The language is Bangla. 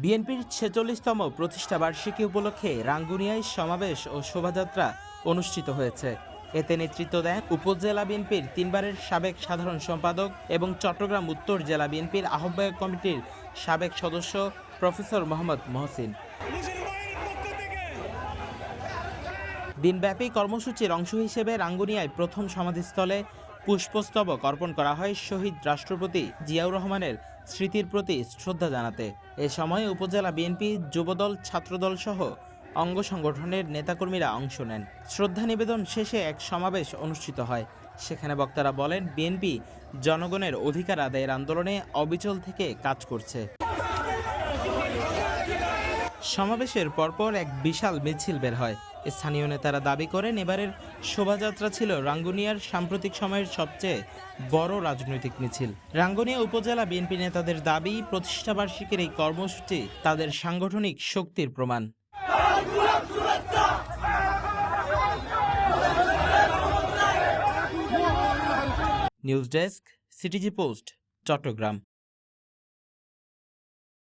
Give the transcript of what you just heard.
বিএনপির ৪৬তম প্রতিষ্ঠাবার্ষিকী উপলক্ষে রাঙ্গুনিয়ায় সমাবেশ ও শোভাযাত্রা অনুষ্ঠিত হয়েছে। এতে নেতৃত্ব দেন উপজেলা বিএনপির ৩ বারের সাবেক সাধারণ সম্পাদক এবং চট্টগ্রাম উত্তর জেলা বিএনপির আহ্বায়ক কমিটির সাবেক সদস্য প্রফেসর মোহাম্মদ মহসিন। দিনব্যাপী কর্মসূচির অংশ হিসেবে রাঙ্গুনিয়ায় প্রথম সমাধিস্থলে পুষ্পস্তবক অর্পণ করা হয় শহীদ রাষ্ট্রপতি জিয়াউর রহমানের স্মৃতির প্রতি শ্রদ্ধা জানাতে। এ সময় উপজেলা বিএনপি, যুবদল, ছাত্রদল সহ অঙ্গ সংগঠনের নেতাকর্মীরা অংশ নেন। শ্রদ্ধা নিবেদন শেষে এক সমাবেশ অনুষ্ঠিত হয়। সেখানে বক্তারা বলেন, বিএনপি জনগণের অধিকার আদায়ের আন্দোলনে অবিচল থেকে কাজ করছে। সমাবেশের পরপর এক বিশাল মিছিল বের হয়। স্থানীয় নেতারা দাবি করেন, এবারের শোভাযাত্রা ছিল রাঙ্গুনিয়ার সাম্প্রতিক সময়ের সবচেয়ে বড় রাজনৈতিক মিছিল। রাঙ্গুনিয়া উপজেলা বিএনপি নেতাদের দাবি, প্রতিষ্ঠাবার্ষিকীর এই কর্মসূচি তাদের সাংগঠনিক শক্তির প্রমাণ। News desk, CTG post, Chittagong.